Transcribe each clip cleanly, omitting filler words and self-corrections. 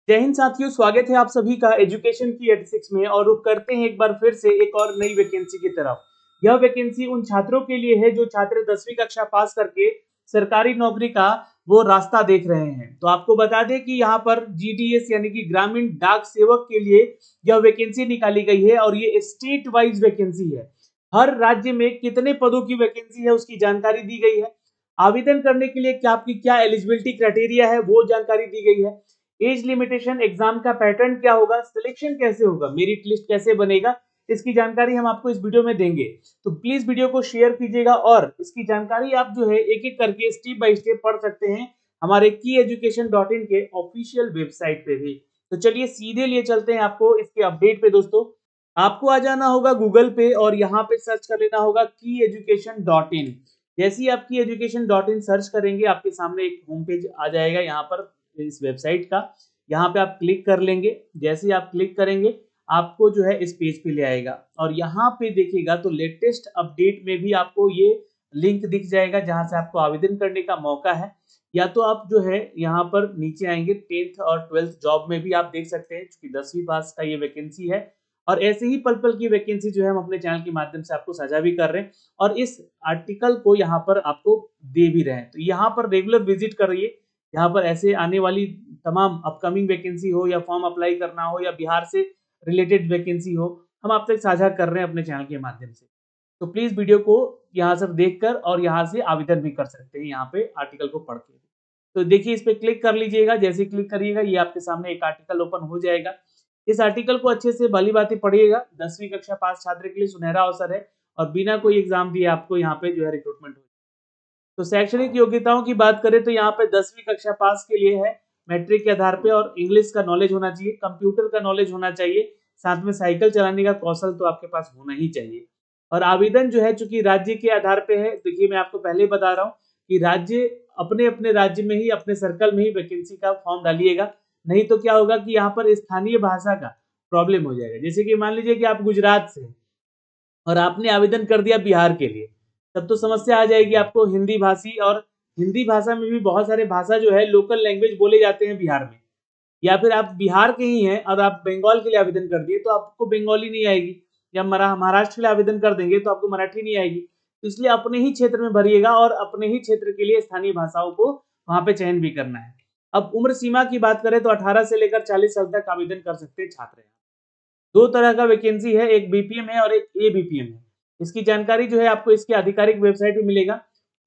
जय हिंद साथियों, स्वागत है आप सभी का एजुकेशन की 86 में। और रुक करते हैं एक बार फिर से एक और नई वैकेंसी की तरफ। यह वैकेंसी उन छात्रों के लिए है जो छात्र 10वीं कक्षा पास करके सरकारी नौकरी का वो रास्ता देख रहे हैं। तो आपको बता दें कि यहाँ पर जीडीएस यानी कि ग्रामीण डाक सेवक के लिए यह वैकेंसी निकाली गई है और ये स्टेट वाइज वैकेंसी है। हर राज्य में कितने पदों की वैकेंसी है उसकी जानकारी दी गई है। आवेदन करने के लिए क्या आपकी क्या एलिजिबिलिटी क्राइटेरिया है वो जानकारी दी गई है। एज लिमिटेशन, एग्जाम का पैटर्न क्या होगा, सिलेक्शन कैसे होगा, मेरिट लिस्ट कैसे बनेगा, इसकी जानकारी हम आपको इस वीडियो में देंगे। तो प्लीज वीडियो को शेयर कीजिएगा और इसकी जानकारी आप जो है एक एक करके स्टेप बाय स्टेप पढ़ सकते हैं हमारे kyeducation.in के ऑफिशियल वेबसाइट पे भी। तो चलिए सीधे लिए चलते हैं आपको इसके अपडेट पे। दोस्तों, आपको आ जाना होगा गूगल पे और यहाँ पे सर्च कर लेना होगा kyeducation.in। जैसे ही आप kyeducation.in सर्च करेंगे आपके सामने एक होम पेज आ जाएगा यहाँ पर इस वेबसाइट का। यहाँ पे आप क्लिक कर लेंगे। जैसे ही आप क्लिक करेंगे आपको जो है इस पेज पे ले आएगा और यहाँ पे देखिएगा तो लेटेस्ट अपडेट में भी आपको ये लिंक दिख जाएगा जहाँ से आपको आवेदन करने का मौका है। या तो आप जो है यहाँ पर नीचे आएंगे 10th और 12th जॉब में भी आप देख सकते हैं क्योंकि 10वीं पास का ये वैकेंसी है। और ऐसे ही पल पल की वैकेंसी जो है हम अपने चैनल के माध्यम से आपको साझा भी कर रहे हैं और इस आर्टिकल को यहाँ पर आपको दे भी रहे हैं। तो यहाँ पर रेगुलर विजिट करिए। यहाँ पर ऐसे आने वाली तमाम अपकमिंग वैकेंसी हो या फॉर्म अप्लाई करना हो या बिहार से रिलेटेड वैकेंसी हो, हम आप तक साझा कर रहे हैं अपने चैनल के माध्यम से। तो प्लीज वीडियो को यहाँ से देखकर और यहाँ से आवेदन भी कर सकते हैं यहाँ पे आर्टिकल को पढ़ के। तो देखिए इस पे क्लिक कर लीजिएगा। जैसे क्लिक करिएगा ये आपके सामने एक आर्टिकल ओपन हो जाएगा। इस आर्टिकल को अच्छे से भली भांति पढ़िएगा। 10वीं कक्षा पास छात्र के लिए सुनहरा अवसर है और बिना कोई एग्जाम दिए आपको यहाँ पे जो है रिक्रूटमेंट हो। तो शैक्षणिक योग्यताओं की बात करें तो यहाँ पे 10वीं कक्षा पास के लिए है मैट्रिक के आधार पे और इंग्लिश का नॉलेज होना चाहिए, कंप्यूटर का नॉलेज होना चाहिए, साथ में साइकिल चलाने का कौशल तो आपके पास होना ही चाहिए। और आवेदन जो है चूंकि राज्य के आधार पे है, देखिए मैं आपको पहले ही बता रहा हूँ कि राज्य अपने अपने राज्य में ही अपने सर्कल में ही वैकेंसी का फॉर्म डालिएगा। नहीं तो क्या होगा कि यहाँ पर स्थानीय भाषा का प्रॉब्लम हो जाएगा। जैसे कि मान लीजिए कि आप गुजरात से हैं और आपने आवेदन कर दिया बिहार के लिए, तब तो समस्या आ जाएगी आपको हिंदी भाषी। और हिंदी भाषा में भी बहुत सारे भाषा जो है लोकल लैंग्वेज बोले जाते हैं बिहार में। या फिर आप बिहार के ही हैं और आप बंगाल के लिए आवेदन कर दिए तो आपको बंगाली नहीं आएगी। या महाराष्ट्र के लिए आवेदन कर देंगे तो आपको मराठी नहीं आएगी। तो इसलिए अपने ही क्षेत्र में भरिएगा और अपने ही क्षेत्र के लिए स्थानीय भाषाओं को वहां पे चयन भी करना है। अब उम्र सीमा की बात करें तो 18 से लेकर 40 साल तक आवेदन कर सकते हैं छात्र। दो तरह का वैकेंसी है, एक बीपीएम है और एक ए बीपीएम है। इसकी जानकारी जो है आपको इसकी आधिकारिक वेबसाइट पे मिलेगा।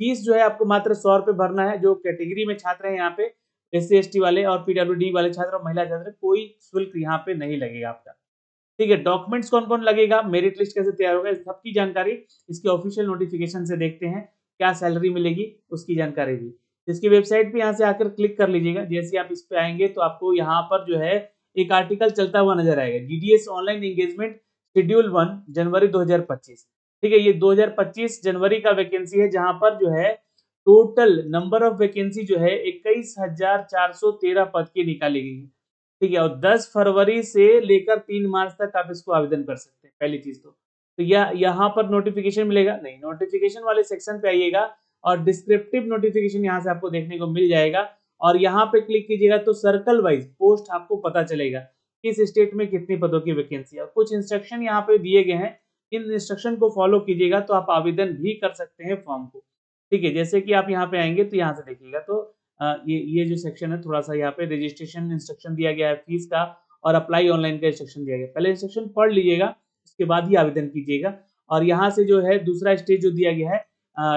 फीस जो है आपको मात्र 100 रुपए भरना है। जो कैटेगरी में छात्र हैं यहाँ पे SC ST वाले और PWD वाले छात्र और महिला छात्र, कोई शुल्क यहाँ पे नहीं लगेगा आपका। ठीक है, डॉक्यूमेंट्स कौन कौन लगेगा, मेरिट लिस्ट कैसे तैयार होगा, इस सबकी जानकारी इसके ऑफिशियल नोटिफिकेशन से देखते हैं। क्या सैलरी मिलेगी उसकी जानकारी भी इसकी वेबसाइट पे यहाँ से आकर क्लिक कर लीजिएगा। जैसे आप इस पे आएंगे तो आपको यहाँ पर जो है एक आर्टिकल चलता हुआ नजर आएगा, जीडीएस ऑनलाइन एंगेजमेंट शेड्यूल 1 जनवरी 2025। ठीक है, ये 2025 जनवरी का वैकेंसी है जहां पर जो है टोटल नंबर ऑफ वैकेंसी जो है 21,413 पद की निकाली गई है। ठीक है, और 10 फरवरी से लेकर 3 मार्च तक आप इसको आवेदन कर सकते हैं। पहली चीज तो यह यहाँ पर नोटिफिकेशन मिलेगा नहीं, नोटिफिकेशन वाले सेक्शन पे आइएगा और डिस्क्रिप्टिव नोटिफिकेशन यहाँ से आपको देखने को मिल जाएगा। और यहाँ पे क्लिक कीजिएगा तो सर्कल वाइज पोस्ट आपको पता चलेगा किस स्टेट में कितनी पदों की वैकेंसी है। कुछ इंस्ट्रक्शन यहाँ पे दिए गए हैं, इन इंस्ट्रक्शन को फॉलो कीजिएगा तो आप आवेदन भी कर सकते हैं फॉर्म को। ठीक है, जैसे कि आप यहाँ पे आएंगे तो यहाँ से देखिएगा तो ये जो सेक्शन है थोड़ा सा यहाँ पे रजिस्ट्रेशन इंस्ट्रक्शन दिया गया है, फीस का और अप्लाई ऑनलाइन का इंस्ट्रक्शन दिया गया। पहले इंस्ट्रक्शन पढ़ लीजिएगा, उसके बाद ही आवेदन कीजिएगा। और यहाँ से जो है दूसरा स्टेज जो दिया गया है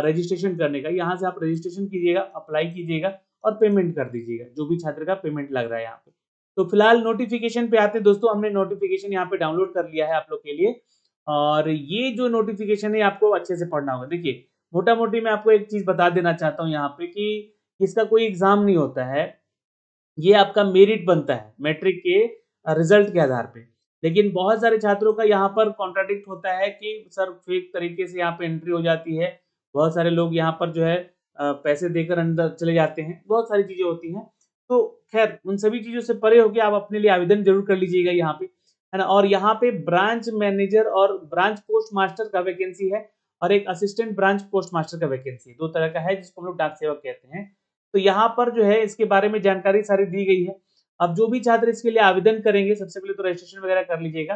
रजिस्ट्रेशन करने का, यहाँ से आप रजिस्ट्रेशन कीजिएगा, अप्लाई कीजिएगा और पेमेंट कर दीजिएगा जो भी छात्र का पेमेंट लग रहा है यहाँ पे। तो फिलहाल नोटिफिकेशन पे आते हैं दोस्तों, हमने नोटिफिकेशन यहाँ पे डाउनलोड कर लिया है आप लोग के लिए। और ये जो नोटिफिकेशन है आपको अच्छे से पढ़ना होगा। देखिए मोटा मोटी मैं आपको एक चीज बता देना चाहता हूँ यहाँ पे कि इसका कोई एग्जाम नहीं होता है, ये आपका मेरिट बनता है मैट्रिक के रिजल्ट के आधार पे। लेकिन बहुत सारे छात्रों का यहाँ पर कॉन्ट्राडिक्ट होता है कि सर फेक तरीके से यहाँ पे एंट्री हो जाती है। बहुत सारे लोग यहाँ पर जो है पैसे देकर अंदर चले जाते हैं, बहुत सारी चीजें होती हैं। तो खैर उन सभी चीजों से परे होकर आप अपने लिए आवेदन जरूर कर लीजिएगा यहाँ पे, है ना। और यहाँ पे ब्रांच मैनेजर और ब्रांच पोस्ट मास्टर का वैकेंसी है और एक असिस्टेंट ब्रांच पोस्ट मास्टर का वैकेंसी, दो तरह का है जिसको हम लोग डाक सेवक कहते हैं। तो यहाँ पर जो है इसके बारे में जानकारी सारी दी गई है। अब जो भी छात्र इसके लिए आवेदन करेंगे, सबसे पहले तो रजिस्ट्रेशन वगैरह कर लीजिएगा।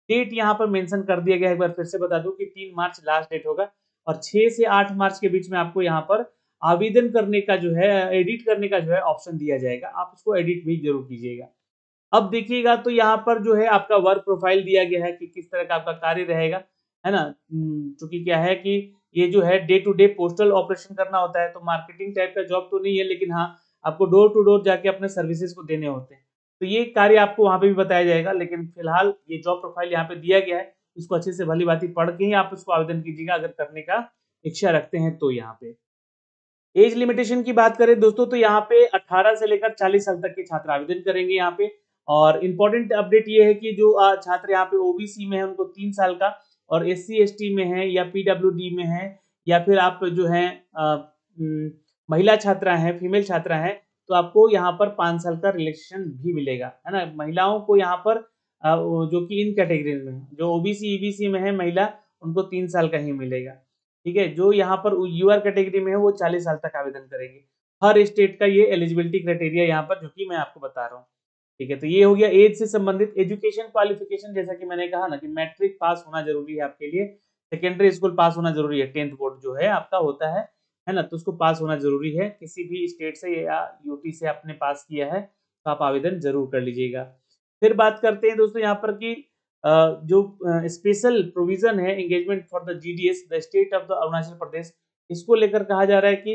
डेट यहाँ पर मेंशन कर दिया गया है, एक बार फिर से बता दूं कि 3 मार्च लास्ट डेट होगा और 6 से 8 मार्च के बीच में आपको यहाँ पर आवेदन करने का जो है, एडिट करने का जो है ऑप्शन दिया जाएगा, आप उसको एडिट भी जरूर कीजिएगा। अब देखिएगा तो यहाँ पर जो है आपका वर्क प्रोफाइल दिया गया है कि किस तरह का आपका कार्य रहेगा, है ना। चूंकि क्या है कि ये जो है day to day postal operation करना होता है, तो मार्केटिंग टाइप का जॉब तो नहीं है, लेकिन हाँ आपको डोर टू डोर जाके अपने सर्विसेज को देने होते हैं। तो ये कार्य आपको वहाँ पे भी बताया जाएगा, लेकिन फिलहाल ये जॉब प्रोफाइल यहाँ पे दिया गया है, इसको अच्छे से भली भांति पढ़ के ही आप उसको आवेदन कीजिएगा अगर करने का इच्छा रखते हैं तो। यहाँ पे एज लिमिटेशन की बात करें दोस्तों, तो यहाँ पे 18 से लेकर 40 साल तक के छात्र आवेदन करेंगे यहाँ पे। और इम्पोर्टेंट अपडेट ये है कि जो छात्र यहाँ पे ओबीसी में है उनको 3 साल का, और एससी एसटी में है या पीडब्ल्यूडी में है, या फिर आप जो है महिला छात्रा हैं, फीमेल छात्रा हैं, तो आपको यहाँ पर 5 साल का रिलैक्सेशन भी मिलेगा, है ना। महिलाओं को यहाँ पर जो कि इन कैटेगरीज में है, जो ओबीसी ईबीसी में है महिला, उनको 3 साल का ही मिलेगा। ठीक है, जो यहाँ पर यूआर कैटेगरी में है वो 40 साल तक आवेदन करेंगे। हर स्टेट का ये एलिजिबिलिटी क्राइटेरिया यहाँ पर जो कि मैं आपको बता रहा हूँ। ठीक है, तो ये हो गया एज से संबंधित। एजुकेशन क्वालिफिकेशन, जैसा कि मैंने कहा ना कि मैट्रिक पास होना जरूरी है आपके लिए, सेकेंडरी स्कूल पास होना जरूरी है, 10th बोर्ड जो है आपका होता है ना, तो उसको पास होना जरूरी है। किसी भी स्टेट से या यूटी से आपने पास किया है तो आप आवेदन जरूर कर लीजिएगा। फिर बात करते हैं दोस्तों यहाँ पर कि जो स्पेशल प्रोविजन है engagement for the GDS the state of the Arunachal Pradesh, इसको लेकर कहा जा रहा है कि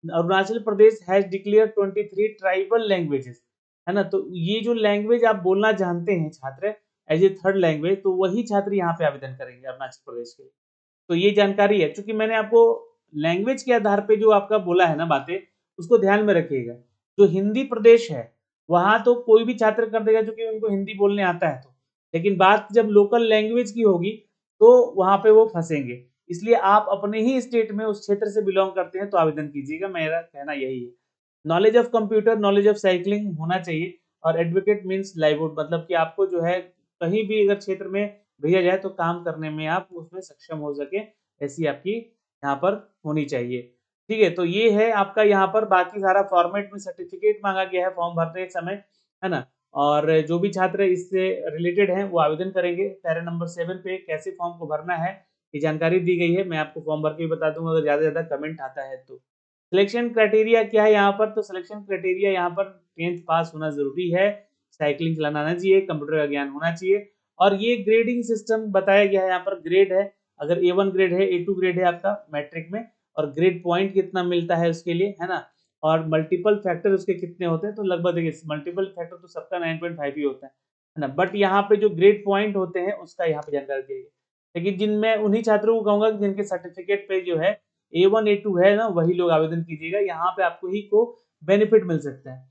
Arunachal Pradesh has declare 23 tribal languages, है ना। तो ये जो लैंग्वेज आप बोलना जानते हैं छात्र एज ए थर्ड लैंग्वेज, तो वही छात्र यहाँ पे आवेदन करेंगे अरुणाचल प्रदेश के। तो ये जानकारी है, क्योंकि मैंने आपको लैंग्वेज के आधार पे जो आपका बोला है ना बातें, उसको ध्यान में रखिएगा। जो हिंदी प्रदेश है वहां तो कोई भी छात्र कर देगा जो कि उनको हिंदी बोलने आता है, तो लेकिन बात जब लोकल लैंग्वेज की होगी तो वहां पे वो फंसेंगे। इसलिए आप अपने ही स्टेट में उस क्षेत्र से बिलोंग करते हैं तो आवेदन कीजिएगा, मेरा कहना यही है। Knowledge of computer, knowledge of cycling होना चाहिए, और एडवोकेट मीन्स लाइवलीहुड, मतलब कि आपको जो है कहीं भी अगर क्षेत्र में भेजा जाए तो काम करने में आप उसमें सक्षम हो सके, ऐसी आपकी यहाँ पर होनी चाहिए। ठीक है, तो ये है आपका यहाँ पर बाकी सारा फॉर्मेट में सर्टिफिकेट मांगा गया है फॉर्म भरते समय, है ना। और जो भी छात्र इससे रिलेटेड हैं वो आवेदन करेंगे। पैरा नंबर 7 पे कैसे फॉर्म को भरना है ये जानकारी दी गई है, मैं आपको फॉर्म भर के भी बता दूंगा अगर ज़्यादा से ज़्यादा कमेंट आता है तो। सिलेक्शन क्राइटेरिया क्या है यहाँ पर, तो सिलेक्शन क्राइटेरिया यहाँ पर 10th पास होना जरूरी है, साइकिलिंग चलाना आना चाहिए, कंप्यूटर का ज्ञान होना चाहिए, और ये ग्रेडिंग सिस्टम बताया गया है यहाँ पर। ग्रेड है, अगर A1 ग्रेड है, A2 ग्रेड है आपका मैट्रिक में, और ग्रेड पॉइंट कितना मिलता है उसके लिए, है ना। और मल्टीपल फैक्टर उसके कितने होते हैं, तो लगभग देखिए मल्टीपल फैक्टर तो सबका 9.5 ही होता है ना, बट यहाँ पे जो ग्रेड पॉइंट होते हैं उसका यहाँ पे जानकारी दी गई। लेकिन जिनमें उन्हीं छात्रों को कहूंगा जिनके सर्टिफिकेट पे जो है A1 A2 है ना, वही लोग आवेदन कीजिएगा, यहाँ पे आपको ही को बेनिफिट मिल सकता है।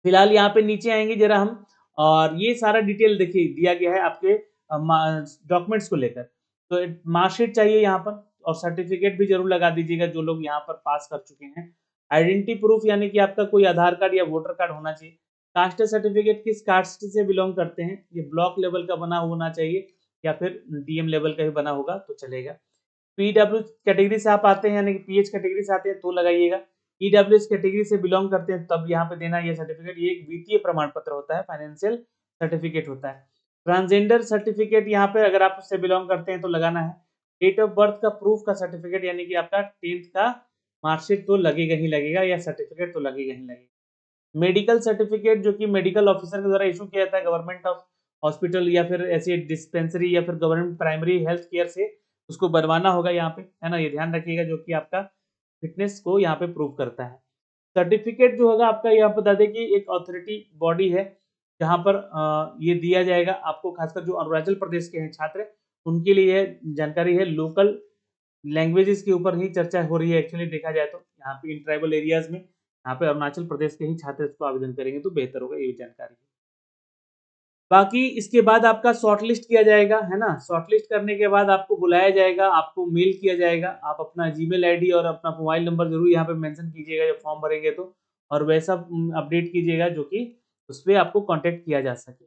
फिलहाल यहाँ पे नीचे आएंगे जरा हम, और ये सारा डिटेल देखिए दिया गया है आपके डॉक्यूमेंट्स को लेकर। तो मार्कशीट चाहिए यहाँ पर, और सर्टिफिकेट भी जरूर लगा दीजिएगा जो लोग यहाँ पर पास कर चुके हैं। आइडेंटिटी प्रूफ यानी कि आपका कोई आधार कार्ड या वोटर कार्ड होना चाहिए। कास्ट सर्टिफिकेट किस कास्ट से बिलोंग करते हैं, ये ब्लॉक लेवल का बना होना चाहिए या फिर डीएम लेवल का भी बना होगा तो चलेगा। पीडब्ल्यू कैटेगरी से आप आते हैं यानी कि पीएच कैटेगरी से आते हैं तो लगाइएगा। ईडब्ल्यूएस कैटेगरी से बिलोंग करते हैं तब यहाँ पे देना ये सर्टिफिकेट, ये एक वित्तीय प्रमाण पत्र होता है, फाइनेंशियल सर्टिफिकेट होता है। ट्रांसजेंडर सर्टिफिकेट यहाँ पे अगर आप उससे बिलोंग करते हैं तो लगाना है। डेट ऑफ बर्थ का प्रूफ का सर्टिफिकेट यानी कि आपका 10th का मार्कशीट तो लगेगा ही लगेगा, या सर्टिफिकेट तो लगेगा ही लगेगा। मेडिकल सर्टिफिकेट जो कि मेडिकल ऑफिसर के द्वारा इशू किया जाता है गवर्नमेंट ऑफ हॉस्पिटल या फिर ऐसी डिस्पेंसरी या फिर गवर्नमेंट प्राइमरी हेल्थ केयर से, उसको बनवाना होगा यहाँ पे, है ना। ये ध्यान रखिएगा, जो कि आपका फिटनेस को यहाँ पे प्रूव करता है। सर्टिफिकेट जो होगा आपका, यहाँ बता दें कि एक अथॉरिटी बॉडी है जहाँ पर ये दिया जाएगा आपको, खासकर जो अरुणाचल प्रदेश के हैं छात्र उनके लिए जानकारी है। लोकल लैंग्वेजेस के ऊपर ही चर्चा हो रही है एक्चुअली देखा जाए तो, यहाँ पे इन ट्राइबल एरियाज में यहाँ पे अरुणाचल प्रदेश के ही छात्र इसको आवेदन करेंगे तो बेहतर होगा, ये जानकारी है। बाकी इसके बाद आपका शॉर्टलिस्ट किया जाएगा, है ना। शॉर्टलिस्ट करने के बाद आपको बुलाया जाएगा, आपको मेल किया जाएगा, आप अपना जीमेल आईडी और अपना मोबाइल नंबर जरूर यहाँ पे मेंशन कीजिएगा जब फॉर्म भरेंगे तो, और वैसा अपडेट कीजिएगा जो कि उस पर आपको कांटेक्ट किया जा सके।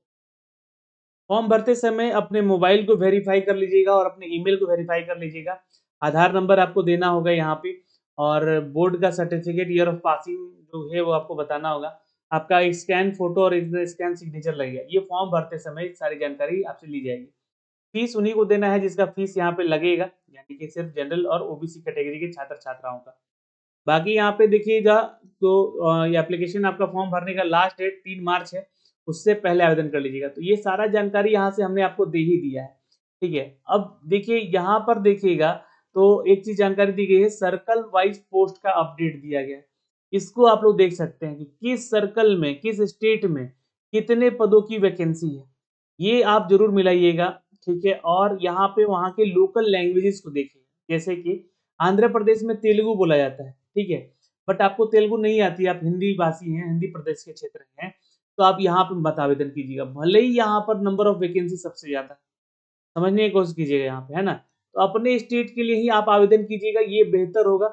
फॉर्म भरते समय अपने मोबाइल को वेरीफाई कर लीजिएगा और अपने ईमेल को वेरीफाई कर लीजिएगा। आधार नंबर आपको देना होगा यहाँ पे, और बोर्ड का सर्टिफिकेट ईयर ऑफ पासिंग जो है वो आपको बताना होगा। आपका एक स्कैन फोटो और एक स्कैन सिग्नेचर लगेगा। ये फॉर्म भरते समय सारी जानकारी आपसे ली जाएगी। फीस उन्हीं को देना है जिसका फीस यहाँ पे लगेगा, यानी कि सिर्फ जनरल और ओबीसी कैटेगरी के छात्र छात्राओं का। बाकी यहाँ पे देखिएगा तो ये एप्लीकेशन आपका फॉर्म भरने का लास्ट डेट 3 मार्च है, उससे पहले आवेदन कर लीजिएगा। तो ये सारा जानकारी यहाँ से हमने आपको दे ही दिया है, ठीक है। अब देखिए यहाँ पर देखिएगा तो एक चीज जानकारी दी गई है, सर्कल वाइज पोस्ट का अपडेट दिया गया है। इसको आप लोग देख सकते हैं कि किस सर्कल में, किस स्टेट में कितने पदों की वैकेंसी है, ये आप जरूर मिलाइएगा, ठीक है। और यहाँ पे वहाँ के लोकल लैंग्वेजेस को देखिए, जैसे कि आंध्र प्रदेश में तेलुगु बोला जाता है, ठीक है। बट आपको तेलुगु नहीं आती, आप हिंदी भाषी हैं, हिंदी प्रदेश के क्षेत्र हैं, तो आप यहाँ पे मत आवेदन कीजिएगा, भले ही यहाँ पर नंबर ऑफ वैकेंसी सबसे ज्यादा है। समझने की कोशिश कीजिएगा यहाँ पे, है ना। तो अपने स्टेट के लिए ही आप आवेदन कीजिएगा, ये बेहतर होगा।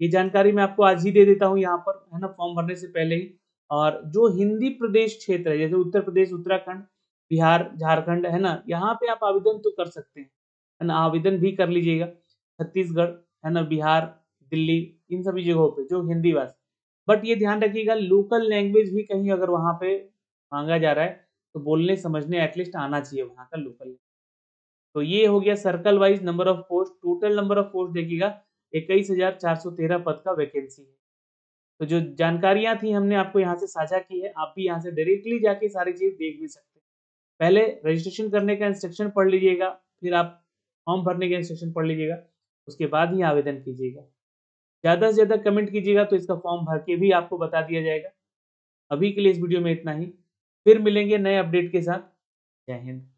ये जानकारी मैं आपको आज ही दे देता हूँ यहाँ पर, है ना, फॉर्म भरने से पहले ही। और जो हिंदी प्रदेश क्षेत्र है, जैसे उत्तर प्रदेश, उत्तराखंड, बिहार, झारखंड, है ना, यहाँ पे आप आवेदन तो कर सकते हैं, है ना, आवेदन भी कर लीजिएगा। छत्तीसगढ़, है ना, बिहार, दिल्ली, इन सभी जगहों पे जो हिंदी भाषी। बट ये ध्यान रखिएगा, लोकल लैंग्वेज भी कहीं अगर वहाँ पे मांगा जा रहा है तो बोलने समझने एटलीस्ट आना चाहिए वहाँ का लोकल। तो ये हो गया circle wise number of post. Total number of post देखिएगा 21,413 पद का वैकेंसी है। तो जो जानकारियां थी हमने आपको यहाँ से साझा की है, आप भी यहाँ से डायरेक्टली जाके सारी चीज देख भी सकते हैं। पहले रजिस्ट्रेशन करने का इंस्ट्रक्शन पढ़ लीजिएगा, फिर आप फॉर्म भरने का इंस्ट्रक्शन पढ़ लीजिएगा, उसके बाद ही आवेदन कीजिएगा। ज्यादा से ज्यादा कमेंट कीजिएगा तो इसका फॉर्म भर के भी आपको बता दिया जाएगा। अभी के लिए इस वीडियो में इतना ही, फिर मिलेंगे नए अपडेट के साथ। जय हिंद।